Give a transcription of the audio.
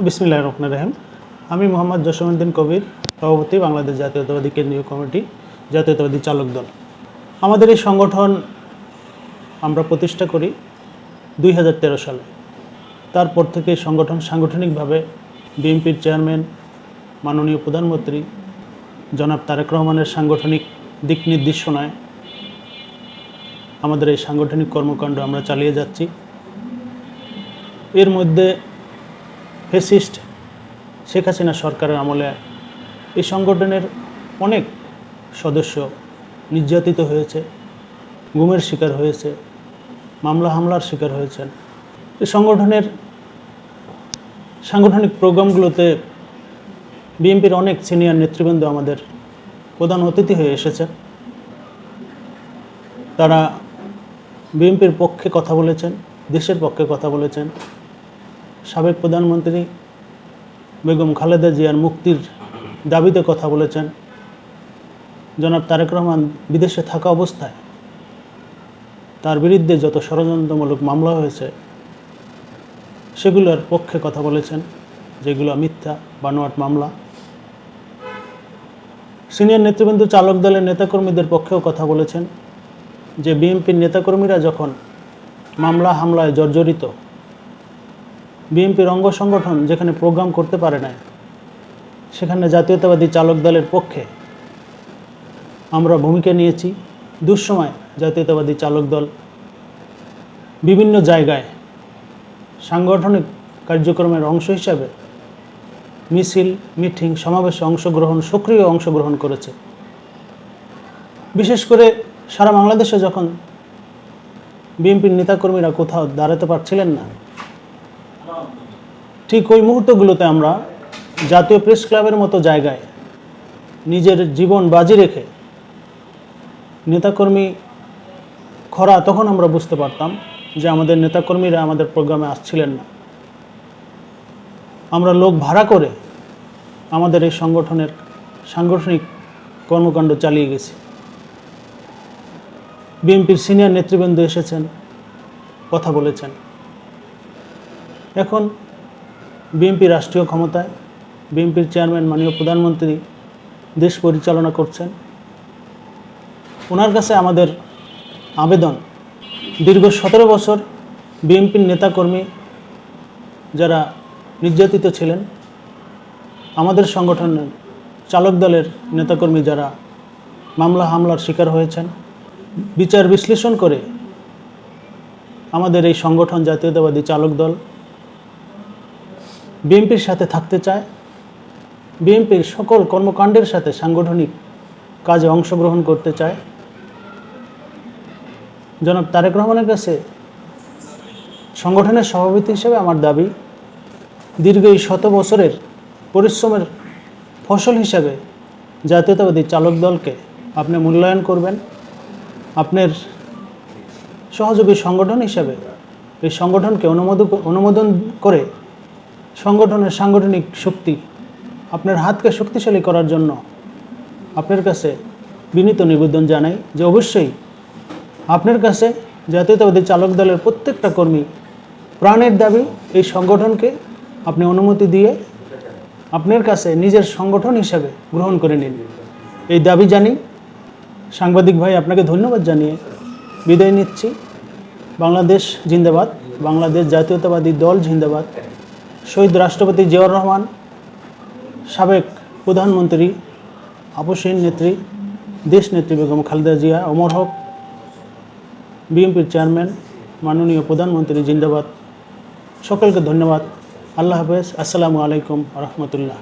বিসমিল্লাহির রহমানির রহিম। আমি মোহাম্মদ জসীমউদ্দিন কবির, সভাপতি, বাংলাদেশ জাতীয়তাবাদী কেন্দ্রীয় কমিটি, জাতীয়তাবাদী চালক দল। আমাদের এই সংগঠন আমরা প্রতিষ্ঠা করি 2013 সালে। তারপর থেকে এই সংগঠন সাংগঠনিকভাবে বিএনপির চেয়ারম্যান মাননীয় প্রধানমন্ত্রী জনাব তারেক রহমানের সাংগঠনিক দিক নির্দেশনায় আমাদের এই সাংগঠনিক কর্মকাণ্ড আমরা চালিয়ে যাচ্ছি। এর মধ্যে ফ্যাসিস্ট শেখ হাসিনা সরকারের আমলে এই সংগঠনের অনেক সদস্য নির্যাতিত হয়েছে, গুমের শিকার হয়েছে, মামলা হামলার শিকার হয়েছেন। এই সংগঠনের সাংগঠনিক প্রোগ্রামগুলোতে বিএনপির অনেক সিনিয়র নেতৃবৃন্দ আমাদের প্রধান অতিথি হয়ে এসেছেন। তারা বিএনপির পক্ষে কথা বলেছেন, দেশের পক্ষে কথা বলেছেন। সাবেক প্রধানমন্ত্রী বেগম খালেদা জিয়ার মুক্তির দাবিতে কথা বলেছেন। জনাব তারেক রহমান বিদেশে থাকা অবস্থায় তার বিরুদ্ধে যত ষড়যন্ত্রমূলক মামলা হয়েছে সেগুলোর পক্ষে কথা বলেছেন, যেগুলো মিথ্যা বানোয়াট মামলা। সিনিয়র নেতৃবৃন্দ চালক দলের নেতাকর্মীদের পক্ষেও কথা বলেছেন যে বিএনপির নেতাকর্মীরা যখন মামলা হামলায় জর্জরিত, বিএনপির অঙ্গ সংগঠন যেখানে প্রোগ্রাম করতে পারে না, সেখানে জাতীয়তাবাদী চালক দলের পক্ষে আমরা ভূমিকা নিয়েছি। দুঃসময় জাতীয়তাবাদী চালক দল বিভিন্ন জায়গায় সাংগঠনিক কার্যক্রমের অংশ হিসাবে মিছিল, মিটিং, সমাবেশে অংশগ্রহণ, সক্রিয় অংশগ্রহণ করেছে। বিশেষ করে সারা বাংলাদেশে যখন বিএনপির নেতাকর্মীরা কোথাও দাঁড়াতে পারছিলেন না, ঠিক ওই মুহূর্তগুলোতে আমরা জাতীয় প্রেস ক্লাবের মতো জায়গায় নিজের জীবন বাজি রেখে নেতাকর্মী খরা, তখন আমরা বুঝতে পারতাম যে আমাদের নেতাকর্মীরা আমাদের প্রোগ্রামে আসছিলেন না। আমরা লোক ভাড়া করে আমাদের এই সংগঠনের সাংগঠনিক কর্মকাণ্ড চালিয়ে গেছি। বিএনপির সিনিয়র নেতৃবৃন্দ এসেছেন, কথা বলেছেন। এখন বিএনপি রাষ্ট্রীয় ক্ষমতায়, বিএনপির চেয়ারম্যান মাননীয় প্রধানমন্ত্রী দেশ পরিচালনা করছেন। ওনার কাছে আমাদের আবেদন, দীর্ঘ 17 বছর বিএনপির নেতাকর্মী যারা নির্যাতিত ছিলেন, আমাদের সংগঠনের চালক দলের নেতাকর্মী যারা মামলা হামলার শিকার হয়েছেন, বিচার বিশ্লেষণ করে আমাদের এই সংগঠন জাতীয়তাবাদী চালক দল বিএনপির সাথে থাকতে চায়, বিএনপির সকল কর্মকাণ্ডের সাথে সাংগঠনিক কাজে অংশগ্রহণ করতে চায়। জনাব তারেক রহমানের কাছে সংগঠনের সভাপতি হিসেবে আমার দাবি, দীর্ঘ এই 100 বছরের পরিশ্রমের ফসল হিসাবে জাতীয়তাবাদী চালক দলকে আপনি মূল্যায়ন করবেন। আপনার সহযোগী সংগঠন হিসাবে এই সংগঠনকে অনুমোদন করে সংগঠনের সাংগঠনিক শক্তি, আপনার হাতকে শক্তিশালী করার জন্য আপনার কাছে বিনীত নিবেদন জানাই যে অবশ্যই আপনার কাছে জাতীয়তাবাদী চালক দলের প্রত্যেকটা কর্মী প্রাণের দাবি এই সংগঠনকে আপনি অনুমতি দিয়ে আপনার কাছে নিজের সংগঠন হিসাবে গ্রহণ করে নিন, এই দাবি জানি। সাংবাদিক ভাই, আপনাকে ধন্যবাদ জানিয়ে বিদায় নিচ্ছি। বাংলাদেশ জিন্দাবাদ, বাংলাদেশ জাতীয়তাবাদী দল জিন্দাবাদ। শহীদ রাষ্ট্রপতি জিয়াউর রহমান, সাবেক প্রধানমন্ত্রী আপসহীন নেত্রী দেশনেত্রী বেগম খালেদা জিয়া অমর হোক। বিএনপির চেয়ারম্যান মাননীয় প্রধানমন্ত্রী জিন্দাবাদ। সকলকে ধন্যবাদ। আল্লাহ হাফেজ। আসসালামু আলাইকুম রহমতুল্লাহ।